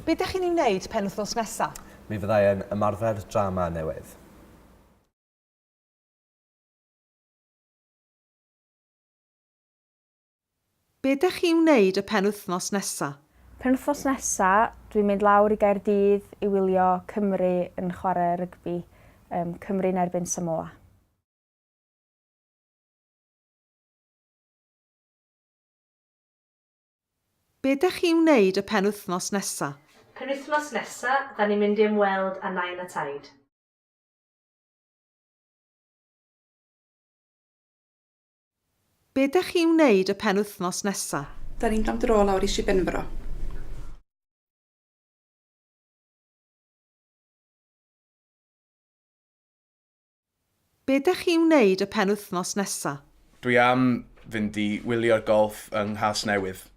Be ydych chi'n ei wneud pen wythnos nesaf? Mi fyddai yn ymarfer drama newydd. Be ydych chi'n wneud y pen wythnos nesaf? Penwythnos nesaf, dwi'n mynd lawr i Gaerdydd i wylio Cymru yn chwarae rygbi, Cymru yn erbyn Samoa. Be ydych chi'n wneud y pen wythnos nesaf? Penwythnos nesaf, da ni'n mynd i ymweld â Nain a Taid. Be ydych chi'n wneud y pen wythnos nesaf? Da ni'n am dro lawr i Sir Benfro. Be ydych chi'n wneud y pen wythnos nesaf? Dwi am fynd i wylio'r golff yng Nghasnewydd.